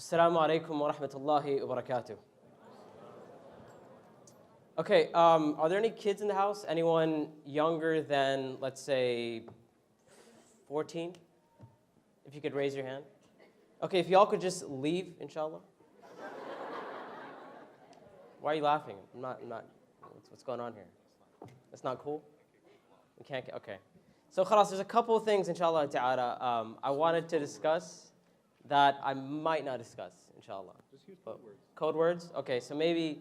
Assalamu alaikum wa rahmatullahi wa barakatuh. Okay, are there any kids in the house? Anyone younger than, let's say, 14? If you could raise your hand. Okay, if y'all could just leave, inshallah. Why are you laughing? I'm not, what's going on here? That's not cool? We can't, okay. So khalas, there's a couple of things, inshallah ta'ala, I wanted to discuss that I might not discuss, inshallah. Just use code words. Code words? Okay, so maybe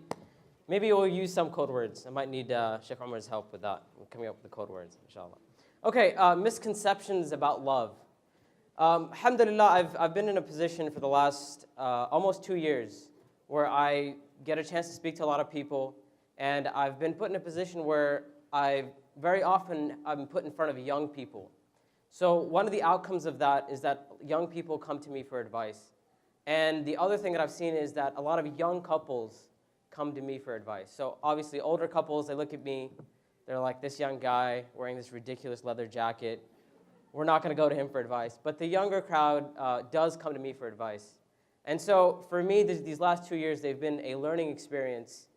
we'll use some code words. I might need Sheikh Umar's help with that, coming up with the code words, inshallah. Okay, misconceptions about love. Alhamdulillah, I've been in a position for the last almost 2 years where I get a chance to speak to a lot of people, and I've been put in a position where very often I'm put in front of young people. So one of the outcomes of that is that young people come to me for advice. And the other thing that I've seen is that a lot of young couples come to me for advice. So obviously older couples, they look at me, they're like, this young guy wearing this ridiculous leather jacket, we're not going to go to him for advice. But the younger crowd does come to me for advice. And so for me, these last 2 years, they've been a learning experience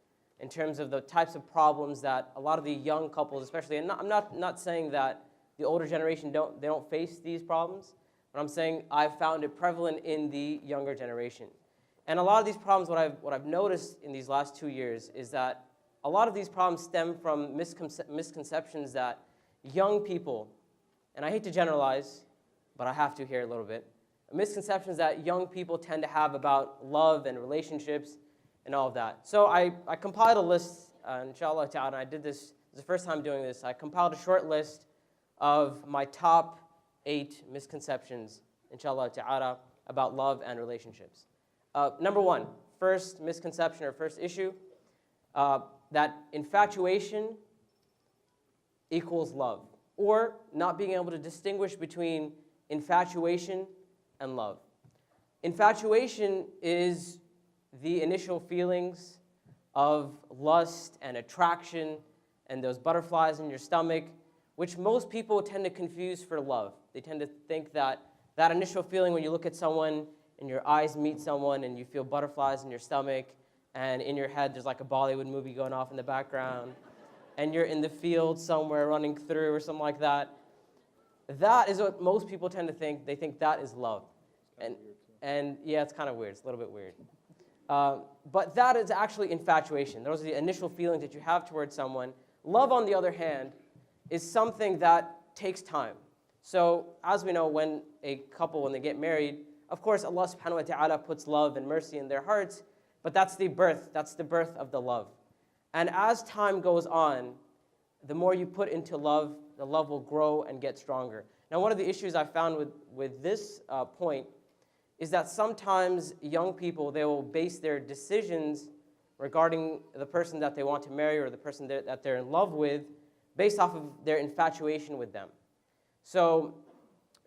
in terms of the types of problems that a lot of the young couples, especially, and I'm not saying that the older generation don't face these problems, but I'm saying I've found it prevalent in the younger generation. And a lot of these problems, what I've noticed in these last 2 years is that a lot of these problems stem from misconceptions that young people, and I hate to generalize, but I have to here a little bit, misconceptions that young people tend to have about love and relationships and all of that. So I compiled a list, inshallah ta'ala, and I did this is the first time doing this. I compiled a short list of my top 8 misconceptions, inshallah ta'ala, about love and relationships. Number 1, first misconception or first issue, that infatuation equals love, or not being able to distinguish between infatuation and love. Infatuation is the initial feelings of lust and attraction and those butterflies in your stomach, which most people tend to confuse for love. They tend to think that that initial feeling when you look at someone and your eyes meet someone and you feel butterflies in your stomach and in your head there's like a Bollywood movie going off in the background and you're in the field somewhere running through or something like that. That is what most people tend to think. They think that is love. And yeah, it's kind of weird. It's a little bit weird. But that is actually infatuation. Those are the initial feelings that you have towards someone. Love, on the other hand, is something that takes time. So as we know, when a couple, when they get married, of course, Allah subhanahu wa ta'ala puts love and mercy in their hearts, but that's the birth of the love. And as time goes on, the more you put into love, the love will grow and get stronger. Now, one of the issues I found with this point is that sometimes young people, they will base their decisions regarding the person that they want to marry or the person that they're in love with based off of their infatuation with them. So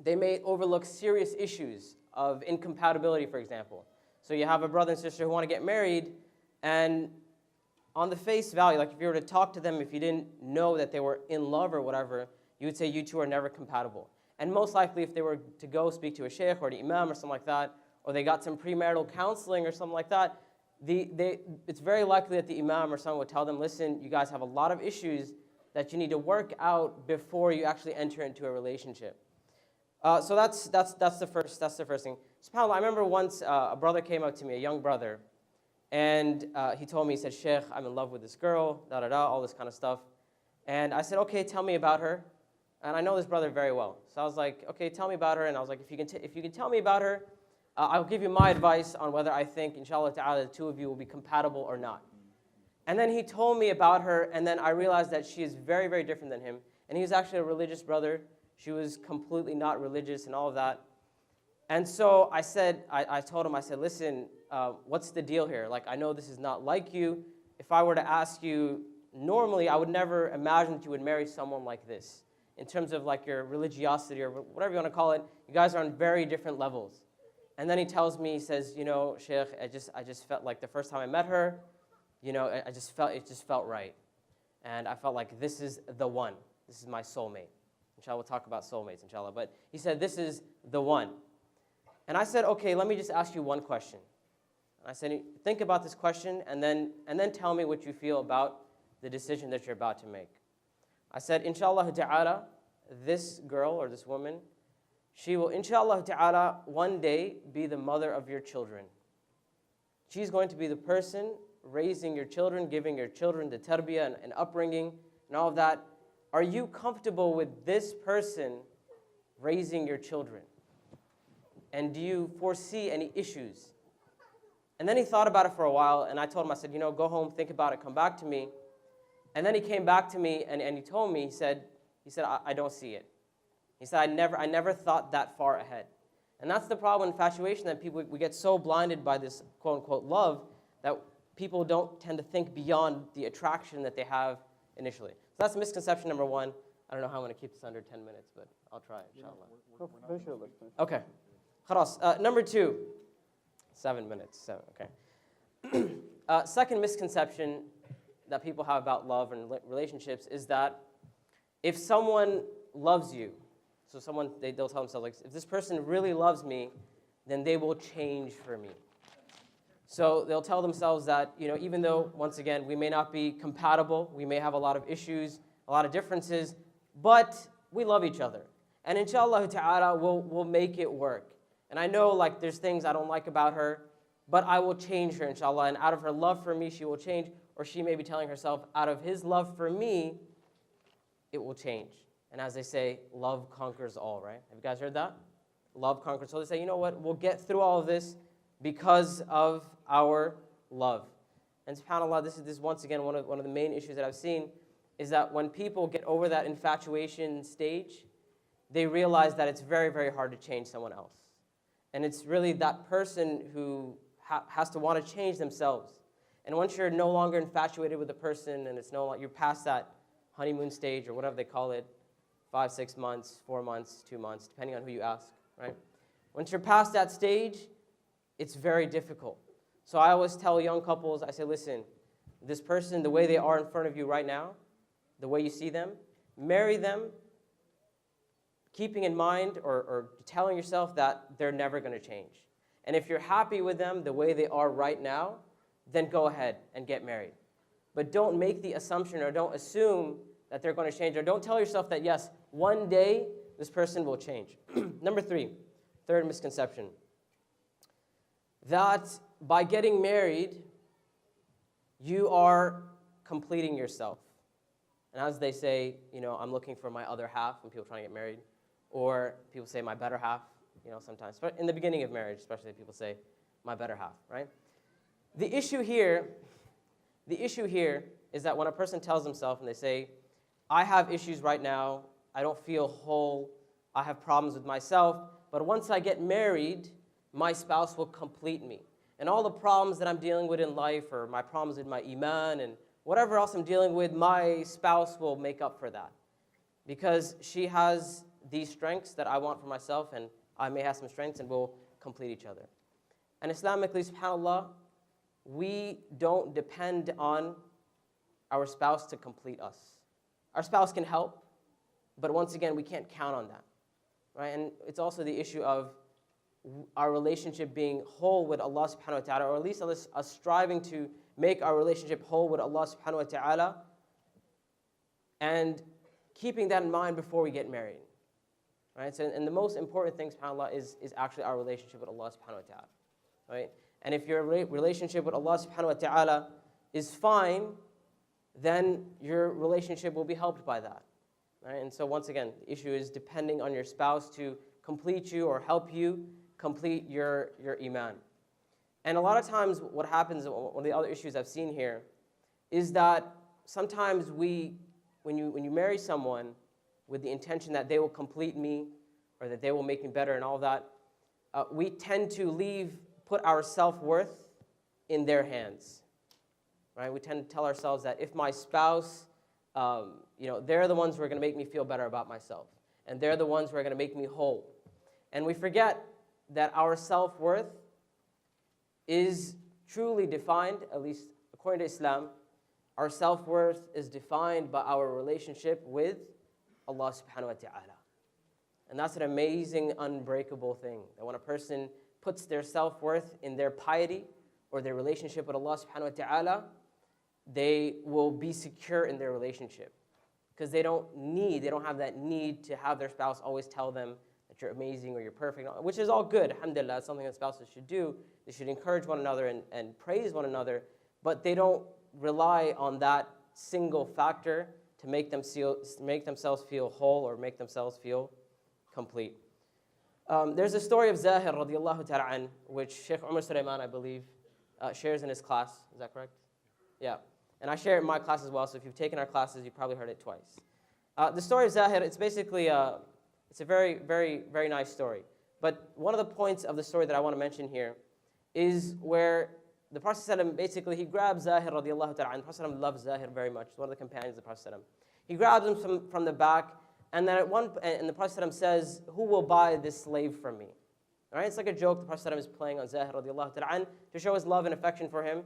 they may overlook serious issues of incompatibility, for example. So you have a brother and sister who want to get married, and on the face value, like if you were to talk to them, if you didn't know that they were in love or whatever, you would say you two are never compatible. And most likely if they were to go speak to a sheikh or an imam or something like that, or they got some premarital counseling or something like that, it's very likely that the imam or someone would tell them, listen, you guys have a lot of issues that you need to work out before you actually enter into a relationship. So that's the first thing. SubhanAllah, I remember once a brother came up to me, a young brother, and he told me, he said, Sheikh, I'm in love with this girl, all this kind of stuff. And I said, okay, tell me about her. And I know this brother very well. So I was like, okay, tell me about her. And I was like, if you can tell me about her, I'll give you my advice on whether I think, inshallah ta'ala, the two of you will be compatible or not. And then he told me about her, and then I realized that she is very, very different than him. And he was actually a religious brother. She was completely not religious and all of that. And so I said, I told him, I said, listen, what's the deal here? Like, I know this is not like you. If I were to ask you, normally I would never imagine that you would marry someone like this. In terms of like your religiosity or whatever you want to call it, you guys are on very different levels. And then he tells me, he says, you know, Sheikh, I just felt like the first time I met her, you know, it just felt right. And I felt like this is the one. This is my soulmate. Inshallah, we'll talk about soulmates, inshallah. But he said, this is the one. And I said, okay, let me just ask you one question. I said, think about this question and then tell me what you feel about the decision that you're about to make. I said, inshallah ta'ala, this girl or this woman, she will, inshallah ta'ala, one day be the mother of your children. She's going to be the person raising your children, giving your children the tarbiyah and upbringing and all of that. Are you comfortable with this person raising your children? And do you foresee any issues? And then he thought about it for a while, and I told him, I said, go home, think about it, come back to me. And then he came back to me, and he told me, he said, I don't see it. He said, I never thought that far ahead. And that's the problem with infatuation, that we get so blinded by this quote-unquote love that people don't tend to think beyond the attraction that they have initially. So that's misconception number one. I don't know how I'm going to keep this under 10 minutes, but I'll try, inshallah. Okay. Khalas. Number two. 7 minutes, okay. Second misconception that people have about love and relationships is that if someone loves you, so they'll tell themselves, like, if this person really loves me, then they will change for me. So they'll tell themselves that, even though, once again, we may not be compatible, we may have a lot of issues, a lot of differences, but we love each other. And inshallah ta'ala, we'll make it work. And I know, like, there's things I don't like about her, but I will change her, inshallah. And out of her love for me, she will change. Or she may be telling herself, out of his love for me, it will change. And as they say, love conquers all, right? Have you guys heard that? Love conquers all. They say, you know what? We'll get through all of this because of our love. And subhanAllah, this is once again one of the main issues that I've seen, is that when people get over that infatuation stage, they realize that it's very, very hard to change someone else. And it's really that person who has to want to change themselves. And once you're no longer infatuated with a person and you're past that honeymoon stage or whatever they call it, 5, 6 months, 4 months, 2 months, depending on who you ask, right? Once you're past that stage, it's very difficult. So I always tell young couples, I say, listen, this person, the way they are in front of you right now, the way you see them, marry them, keeping in mind or telling yourself that they're never going to change. And if you're happy with them the way they are right now, then go ahead and get married. But don't make the assumption or don't assume that they're going to change, or don't tell yourself that, yes, one day this person will change. Number three, third misconception, that by getting married, you are completing yourself. And as they say, I'm looking for my other half when people are trying to get married. Or people say my better half, sometimes. But in the beginning of marriage, especially, people say my better half, right? The issue here is that when a person tells himself and they say, I have issues right now, I don't feel whole, I have problems with myself, but once I get married, my spouse will complete me. And all the problems that I'm dealing with in life, or my problems with my iman and whatever else I'm dealing with, my spouse will make up for that. Because she has these strengths that I want for myself, and I may have some strengths, and we'll complete each other. And Islamically, subhanAllah, we don't depend on our spouse to complete us. Our spouse can help, but once again, we can't count on that, right? And it's also the issue of our relationship being whole with Allah subhanahu wa ta'ala, or at least us striving to make our relationship whole with Allah subhanahu wa ta'ala, and keeping that in mind before we get married. Right? So, and the most important thing, subhanAllah, is actually our relationship with Allah subhanahu wa ta'ala. Right? And if your relationship with Allah subhanahu wa ta'ala is fine, then your relationship will be helped by that. Right? And so once again, the issue is depending on your spouse to complete you or help you complete your iman. And a lot of times what happens, one of the other issues I've seen here, is that sometimes when you marry someone with the intention that they will complete me or that they will make me better and all that, we tend to put our self-worth in their hands. Right? We tend to tell ourselves that if my spouse, they're the ones who are going to make me feel better about myself, and they're the ones who are going to make me whole. And we forget that our self-worth is truly defined, at least according to Islam, our self-worth is defined by our relationship with Allah subhanahu wa ta'ala. And that's an amazing, unbreakable thing. That when a person puts their self-worth in their piety or their relationship with Allah subhanahu wa ta'ala, they will be secure in their relationship. Because they don't have that need to have their spouse always tell them that you're amazing or you're perfect, which is all good, alhamdulillah. It's something that spouses should do. They should encourage one another and praise one another, but they don't rely on that single factor to make themselves feel whole or make themselves feel complete. There's a story of Zahir radiallahu ta'ala an, which Sheikh Umar Sulaiman, I believe, shares in his class. Is that correct? Yeah. And I share it in my class as well, so if you've taken our classes, you've probably heard it twice. The story of Zahir, it's basically, it's a very, very, very nice story. But one of the points of the story that I want to mention here is where the Prophet ﷺ, basically, he grabs Zahir radiallahu ta'ala anhu. The Prophet ﷺ loves Zahir very much. He's one of the companions of the Prophet ﷺ. He grabs him from the back, and then and the Prophet ﷺ says, "Who will buy this slave from me?" All right? It's like a joke the Prophet ﷺ is playing on Zahir radiallahu ta'ala anhu to show his love and affection for him.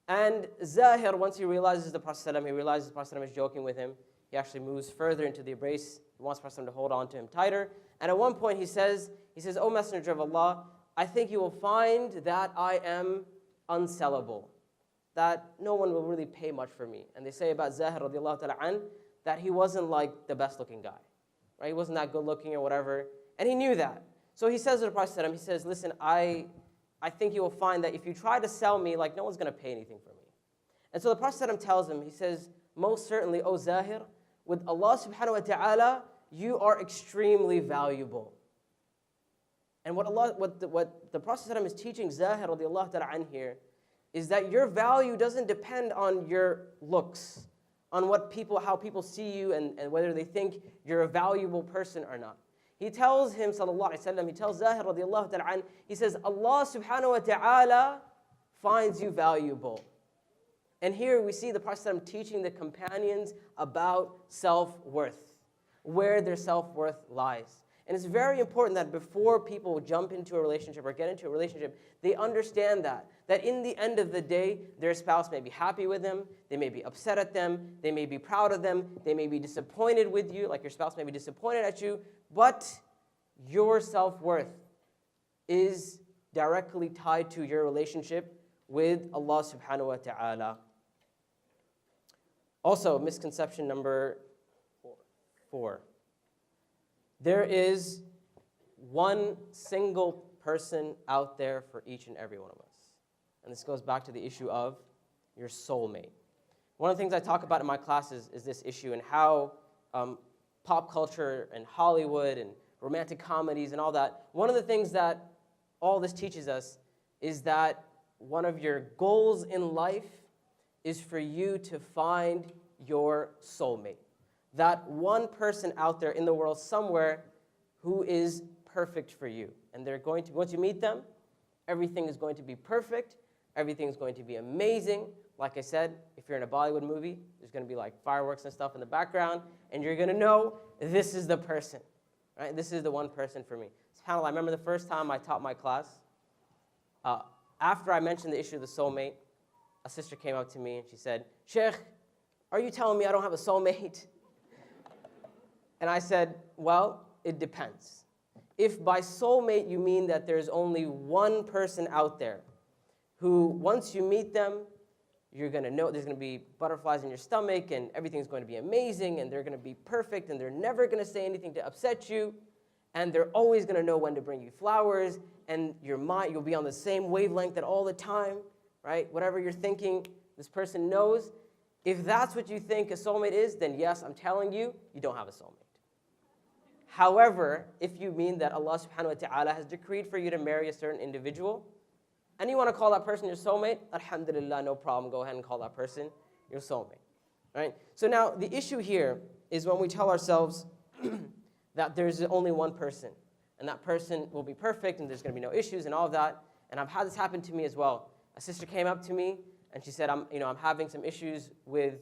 And Zahir, once he realizes the Prophet ﷺ, he realizes the Prophet ﷺ is joking with him. He actually moves further into the embrace. He wants the Prophet ﷺ to hold on to him tighter. And at one point he says, "O Messenger of Allah, I think you will find that I am unsellable, that no one will really pay much for me." And they say about Zahir radiallahu ta'ala an, that he wasn't like the best looking guy. Right? He wasn't that good looking or whatever. And he knew that. So he says to the Prophet ﷺ, he says, "Listen, I think you will find that if you try to sell me, like no one's going to pay anything for me." And so the Prophet ﷺ tells him, he says, "Most certainly, O Zahir, with Allah subhanahu wa ta'ala, you are extremely valuable." And what the Prophet ﷺ is teaching Zahir radiallahu ta'ala an here is that your value doesn't depend on your looks, on how people see you and whether they think you're a valuable person or not. He tells him, sallallahu alaihi wasallam, he tells Zahir radiallahu ta'ala an, he says, Allah subhanahu wa ta'ala finds you valuable. And here we see the Prophet ﷺ teaching the companions about self-worth, where their self-worth lies. And it's very important that before people jump into a relationship or get into a relationship, they understand that in the end of the day, their spouse may be happy with them, they may be upset at them, they may be proud of them, they may be disappointed with you, like your spouse may be disappointed at you, but your self-worth is directly tied to your relationship with Allah subhanahu wa ta'ala. Also, misconception number 4. There is one single person out there for each and every one of us. And this goes back to the issue of your soulmate. One of the things I talk about in my classes is this issue and how pop culture and Hollywood and romantic comedies and all that, one of the things that all this teaches us is that one of your goals in life is for you to find your soulmate. That one person out there in the world somewhere who is perfect for you. And they're going to, once you meet them, everything is going to be perfect. Everything is going to be amazing. Like I said, if you're in a Bollywood movie, there's going to be like fireworks and stuff in the background, and you're going to know this is the person. Right? This is the one person for me. SubhanAllah, I remember the first time I taught my class, after I mentioned the issue of the soulmate, a sister came up to me and she said, "Sheikh, are you telling me I don't have a soulmate?" And I said, well, it depends. If by soulmate you mean that there's only one person out there who, once you meet them, you're going to know there's going to be butterflies in your stomach and everything's going to be amazing and they're going to be perfect and they're never going to say anything to upset you and they're always going to know when to bring you flowers and you'll be on the same wavelength at all the time, right? Whatever you're thinking, this person knows. If that's what you think a soulmate is, then yes, I'm telling you, you don't have a soulmate. However, if you mean that Allah subhanahu wa ta'ala has decreed for you to marry a certain individual, and you want to call that person your soulmate, alhamdulillah, no problem, go ahead and call that person your soulmate. Right? So now, the issue here is when we tell ourselves that there's only one person, and that person will be perfect, and there's going to be no issues and all of that, and I've had this happen to me as well. A sister came up to me, and she said, I'm having some issues with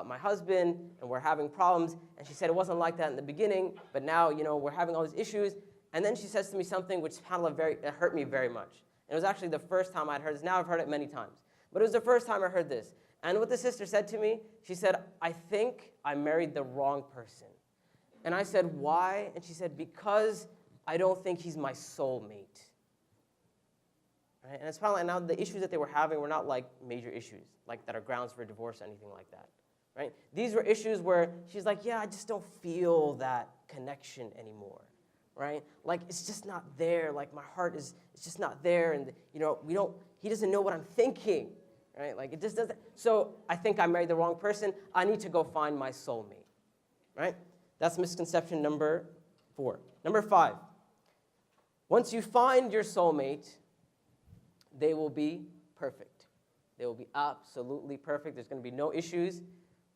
my husband, and we're having problems. And she said it wasn't like that in the beginning, but now, we're having all these issues. And then she says to me something which it hurt me very much. And it was actually the first time I'd heard this. Now I've heard it many times. But it was the first time I heard this. And what the sister said to me, she said, "I think I married the wrong person." And I said, why? And she said, because I don't think he's my soulmate. Right? And it's probably, now the issues that they were having were not like major issues, like that are grounds for divorce or anything like that. Right? These were issues where she's like, yeah, I just don't feel that connection anymore. Right? Like, it's just not there. Like, my heart is, it's just not there. And, he doesn't know what I'm thinking. Right? Like, it just doesn't. So I think I married the wrong person. I need to go find my soulmate. Right? That's misconception number 4. Number 5. Once you find your soulmate, they will be perfect. They will be absolutely perfect. There's going to be no issues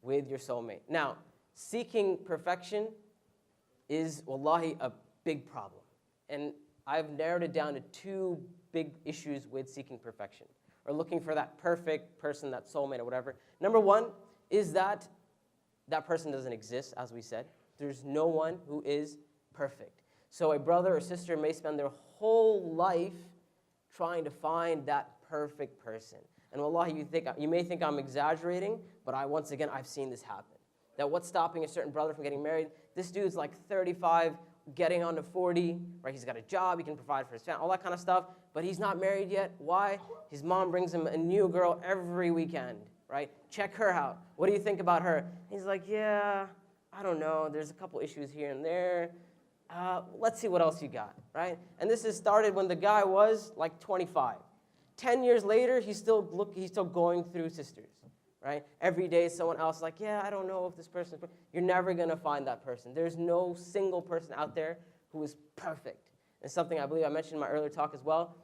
with your soulmate. Now, seeking perfection is, wallahi, a big problem. And I've narrowed it down to 2 big issues with seeking perfection, or looking for that perfect person, that soulmate or whatever. Number 1 is that that person doesn't exist, as we said. There's no one who is perfect. So a brother or sister may spend their whole life trying to find that perfect person. And wallahi, you may think I'm exaggerating, but once again, I've seen this happen. That what's stopping a certain brother from getting married? This dude's like 35, getting on to 40, right? He's got a job, he can provide for his family, all that kind of stuff, but he's not married yet. Why? His mom brings him a new girl every weekend, right? Check her out. What do you think about her? He's like, yeah, I don't know. There's a couple issues here and there. Let's see what else you got, right? And this has started when the guy was like 25. 10 years later, he's still going through sisters, right? Every day, someone else is like, yeah, I don't know if this person. You're never gonna find that person. There's no single person out there who is perfect. And something I believe I mentioned in my earlier talk as well.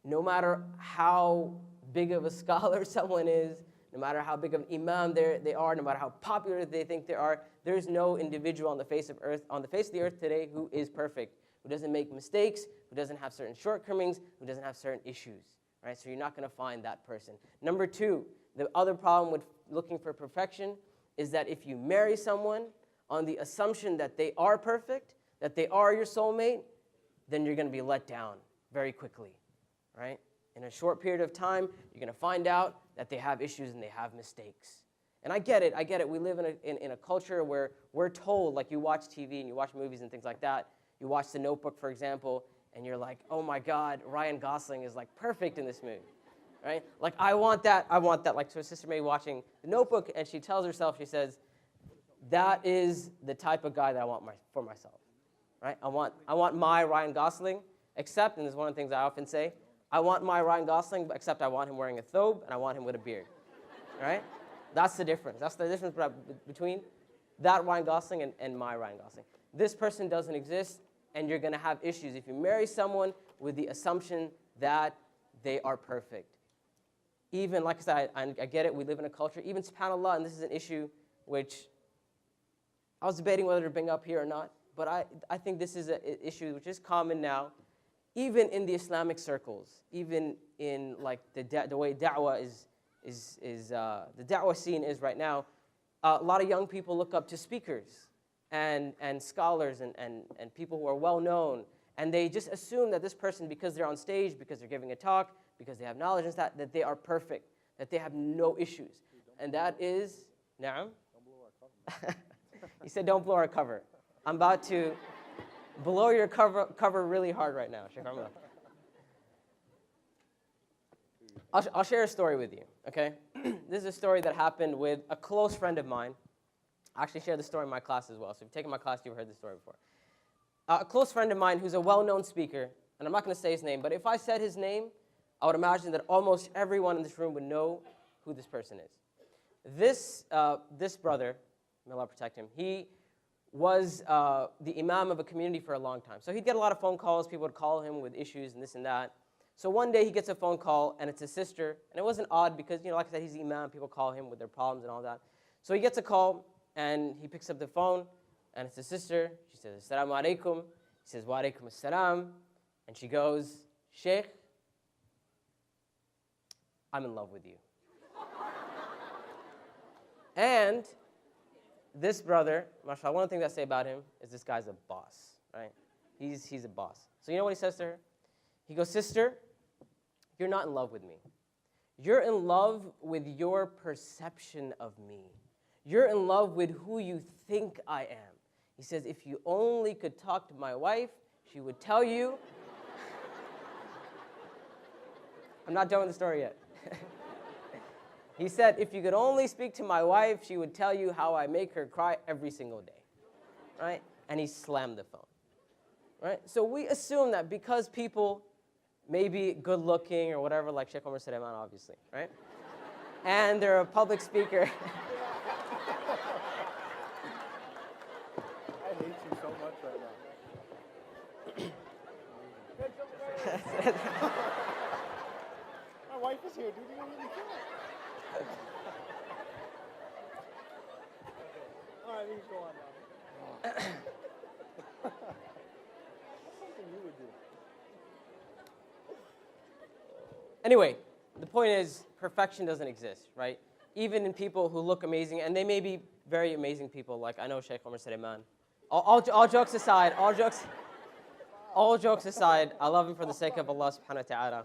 No matter how big of a scholar someone is, no matter how big of an imam they are, no matter how popular they think they are, there's no individual on the face of the earth today who is perfect, who doesn't make mistakes, who doesn't have certain shortcomings, who doesn't have certain issues, right? So you're not going to find that person. Number 2, the other problem with looking for perfection is that if you marry someone on the assumption that they are perfect, that they are your soulmate, then you're going to be let down very quickly, right? In a short period of time, you're going to find out that they have issues and they have mistakes. And I get it. We live in a culture where we're told, like you watch TV and you watch movies and things like that. You watch The Notebook, for example, and you're like, oh my God, Ryan Gosling is like perfect in this movie, right? Like I want that. Like so, a sister may be watching The Notebook and she tells herself, she says, that is the type of guy that I want for myself, right? I want my Ryan Gosling, except, and this is one of the things I often say, I want my Ryan Gosling, except I want him wearing a thobe and I want him with a beard, right? That's the difference. That's the difference between that Ryan Gosling and my Ryan Gosling. This person doesn't exist, and you're going to have issues if you marry someone with the assumption that they are perfect. Even, like I said, I get it, we live in a culture, even subhanAllah, and this is an issue which I was debating whether to bring up here or not, but I think this is an issue which is common now, even in the Islamic circles, even in like the way da'wah the da'wah scene is right now. A lot of young people look up to speakers and scholars and people who are well known, and they just assume that this person, because they're on stage, because they're giving a talk, because they have knowledge and stuff, that they are perfect, that they have no issues. And that is, na'am? Don't blow our cover. He said, don't blow our cover. I'm about to blow your cover really hard right now, Sheikh Umar. I'll share a story with you, okay? This is a story that happened with a close friend of mine. I actually shared the story in my class as well, so if you've taken my class, you've heard this story before. A close friend of mine who's a well-known speaker, and I'm not going to say his name, but if I said his name, I would imagine that almost everyone in this room would know who this person is. This brother, may Allah protect him, he was the imam of a community for a long time. So he'd get a lot of phone calls. People would call him with issues and this and that. So one day he gets a phone call, and it's his sister. And it wasn't odd because, like I said, he's the imam. People call him with their problems and all that. So he gets a call, and he picks up the phone, and it's his sister. She says, Assalamu alaikum. He says, Wa alaikum assalam. And she goes, Sheikh, I'm in love with you. And this brother, mashallah, one of the things I say about him is this guy's a boss, right? He's a boss. So you know what he says to her? He goes, sister, you're not in love with me. You're in love with your perception of me. You're in love with who you think I am. He says, if you only could talk to my wife, she would tell you. I'm not done with the story yet. He said, if you could only speak to my wife, she would tell you how I make her cry every single day, right? And he slammed the phone, right? So we assume that because people may be good looking or whatever, like Sheikh Omar Suleiman, obviously, right? And they're a public speaker. I hate you so much right now. My wife is here, dude. You don't really care. All right, we can go on now. That's something you would do. Anyway, the point is, perfection doesn't exist, right? Even in people who look amazing, and they may be very amazing people, like I know Sheikh Omar Suleiman. All jokes aside, all jokes aside, I love him for the sake of Allah subhanahu wa ta'ala.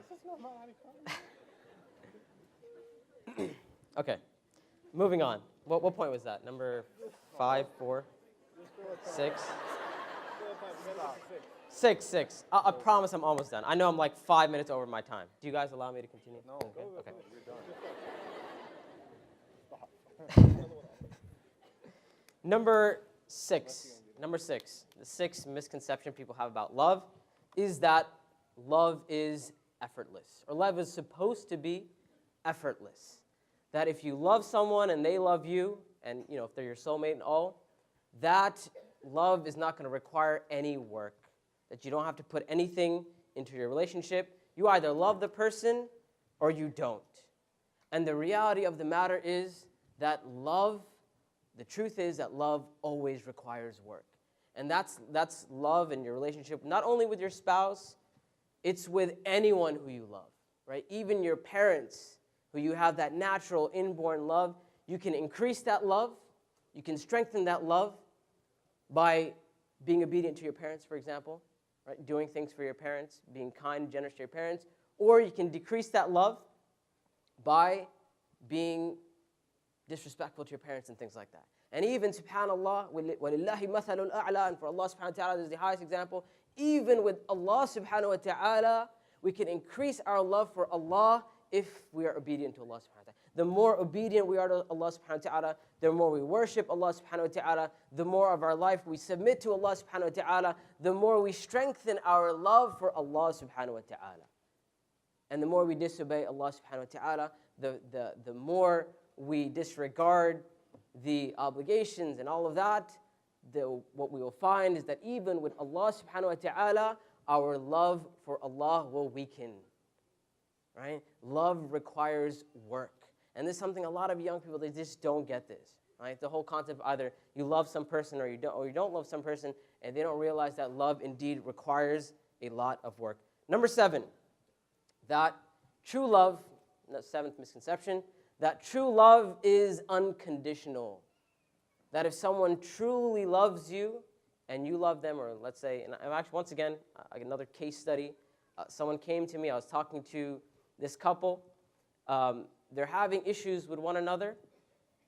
Okay, moving on. What point was that? Number 5, 4, 6? 6. I promise I'm almost done. I know I'm like 5 minutes over my time. Do you guys allow me to continue? No. Okay. You're done. Number 6, the sixth misconception people have about love is that love is effortless, or love is supposed to be effortless. That if you love someone and they love you, and if they're your soulmate and all, that love is not going to require any work, that you don't have to put anything into your relationship. You either love the person or you don't. And the reality of the matter is that the truth is that love always requires work. And that's love in your relationship, not only with your spouse, it's with anyone who you love, right? Even your parents, who you have that natural inborn love, you can increase that love, you can strengthen that love by being obedient to your parents, for example, right? Doing things for your parents, being kind, generous to your parents, or you can decrease that love by being disrespectful to your parents and things like that. And even, subhanAllah, وَلِلَّهِ مَثَلُ الْأَعْلَى, and for Allah subhanahu wa ta'ala, this is the highest example, even with Allah subhanahu wa ta'ala, we can increase our love for Allah if we are obedient to Allah subhanahu wa ta'ala. The more obedient we are to Allah subhanahu wa ta'ala, the more we worship Allah subhanahu wa ta'ala, the more of our life we submit to Allah subhanahu wa ta'ala, the more we strengthen our love for Allah subhanahu wa ta'ala. And the more we disobey Allah subhanahu wa ta'ala, the more we disregard the obligations and all of that, what we will find is that even with Allah subhanahu wa ta'ala, our love for Allah will weaken. Right? Love requires work. And this is something a lot of young people, they just don't get this. Right? The whole concept of either you love some person or you don't love some person, and they don't realize that love indeed requires a lot of work. Number 7, that true love, the 7th misconception, that true love is unconditional. That if someone truly loves you and you love them, or let's say, and I'm actually, once again, another case study, someone came to me, I was talking to this couple, they're having issues with one another,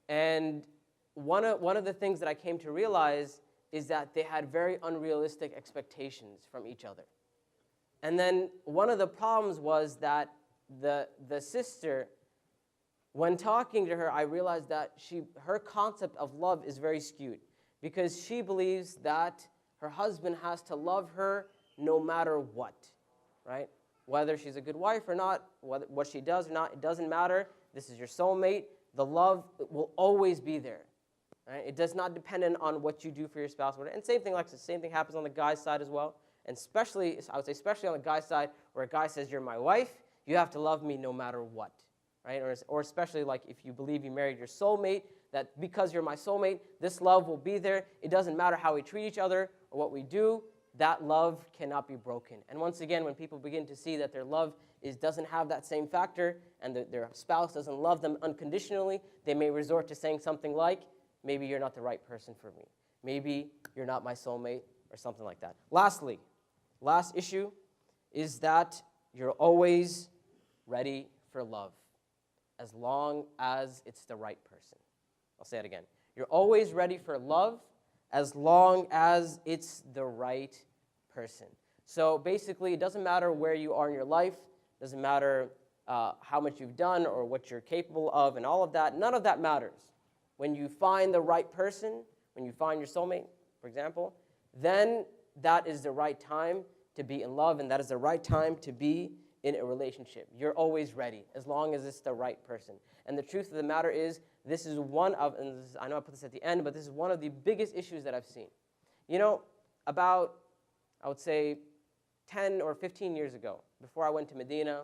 and one of the things that I came to realize is that they had very unrealistic expectations from each other. And then one of the problems was that the sister, when talking to her, I realized that her concept of love is very skewed, because she believes that her husband has to love her no matter what, right? Whether she's a good wife or not, what she does or not, it doesn't matter. This is your soulmate. The love will always be there. Right? It does not depend on what you do for your spouse. And same thing happens on the guy's side as well. And especially, I would say especially on the guy's side, where a guy says, you're my wife, you have to love me no matter what. Right? Or especially like if you believe you married your soulmate, that because you're my soulmate, this love will be there. It doesn't matter how we treat each other or what we do, that love cannot be broken. And once again, when people begin to see that their love doesn't have that same factor, and their spouse doesn't love them unconditionally, they may resort to saying something like, maybe you're not the right person for me. Maybe you're not my soulmate, or something like that. Lastly, last issue is that you're always ready for love, as long as it's the right person. I'll say it again. You're always ready for love, as long as it's the right person. So basically, it doesn't matter where you are in your life, doesn't matter how much you've done or what you're capable of and all of that. None of that matters. When you find the right person, when you find your soulmate, for example, then that is the right time to be in love, and that is the right time to be in a relationship. You're always ready, as long as it's the right person. And the truth of the matter is, this is one of, and this is, I know I put this at the end, but this is one of the biggest issues that I've seen. You know, about, I would say, 10 or 15 years ago, before I went to Medina,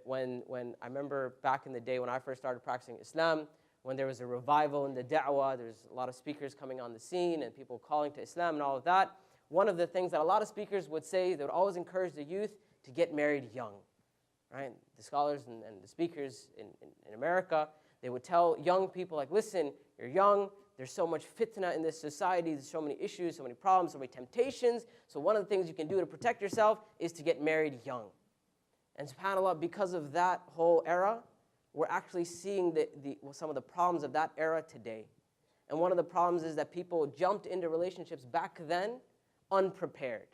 when I remember back in the day when I first started practicing Islam, when there was a revival in the da'wah, there's a lot of speakers coming on the scene and people calling to Islam and all of that. One of the things that a lot of speakers would say, they would always encourage the youth to get married young, right? The scholars and the speakers in America, they would tell young people, like, listen, you're young, there's so much fitna in this society, there's so many issues, so many problems, so many temptations, so one of the things you can do to protect yourself is to get married young. And subhanAllah, because of that whole era, we're actually seeing some of the problems of that era today. And one of the problems is that people jumped into relationships back then unprepared.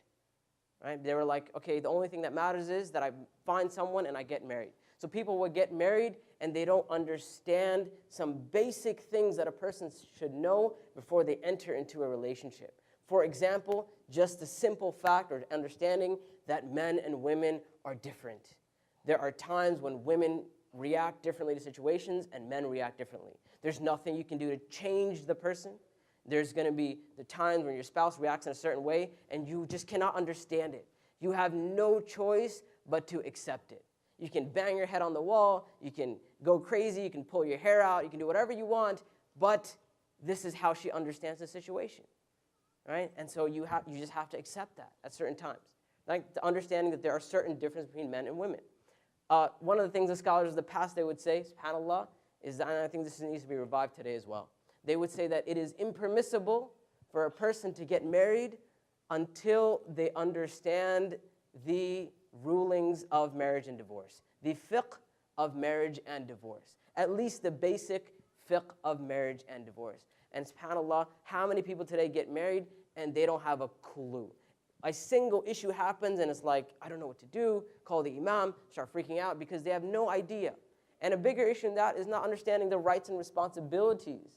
Right? They were like, okay, the only thing that matters is that I find someone and I get married. So people would get married and they don't understand some basic things that a person should know before they enter into a relationship. For example, just the simple fact or understanding that men and women are different. There are times when women react differently to situations and men react differently. There's nothing you can do to change the person. There's going to be the times when your spouse reacts in a certain way and you just cannot understand it. You have no choice but to accept it. You can bang your head on the wall, you can go crazy, you can pull your hair out, you can do whatever you want, but this is how she understands the situation, right? And so you just have to accept that at certain times. Like the understanding that there are certain differences between men and women. One of the things the scholars of the past, they would say, subhanAllah, is that, and I think this needs to be revived today as well. They would say that it is impermissible for a person to get married until they understand the rulings of marriage and divorce, the fiqh of marriage and divorce, at least the basic fiqh of marriage and divorce. And subhanAllah, how many people today get married and they don't have a clue? A single issue happens and it's like, I don't know what to do, call the imam, start freaking out because they have no idea. And a bigger issue than that is not understanding the rights and responsibilities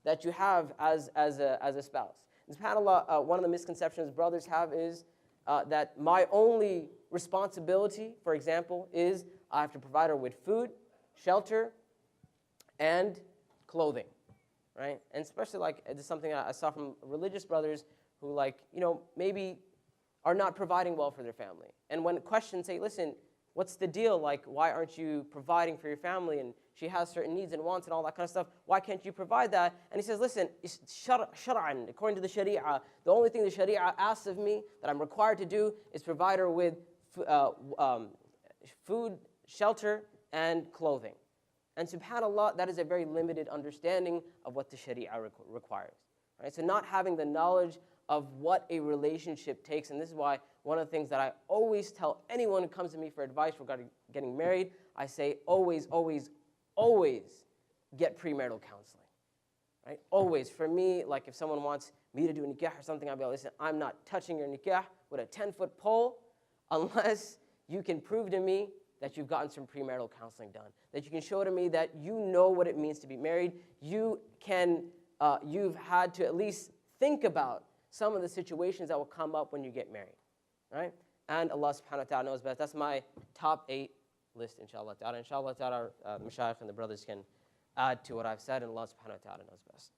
that you have as a spouse. And subhanAllah, one of the misconceptions brothers have is that my only responsibility, for example, is I have to provide her with food, shelter, and clothing, right? And especially like, it's something I saw from religious brothers who like, you know, maybe are not providing well for their family. And when questions say, listen, what's the deal? Like, why aren't you providing for your family? And she has certain needs and wants and all that kind of stuff. Why can't you provide that? And he says, listen, shar'an, according to the sharia, the only thing the sharia asks of me that I'm required to do is provide her with food, shelter, and clothing. And subhanAllah, that is a very limited understanding of what the sharia requires. Right? So not having the knowledge of what a relationship takes, and this is why one of the things that I always tell anyone who comes to me for advice regarding getting married, I say always, always, always get premarital counseling. Right? Always. For me, like if someone wants me to do a nikah or something, I'll be like, listen, I'm not touching your nikah with a 10-foot pole unless you can prove to me that you've gotten some premarital counseling done, that you can show to me that you know what it means to be married. You've had to at least think about some of the situations that will come up when you get married, right? And Allah subhanahu wa ta'ala knows best. That's my top 8 list, inshallah ta'ala. Inshallah ta'ala, Mashayikh and the brothers can add to what I've said, and Allah subhanahu wa ta'ala knows best.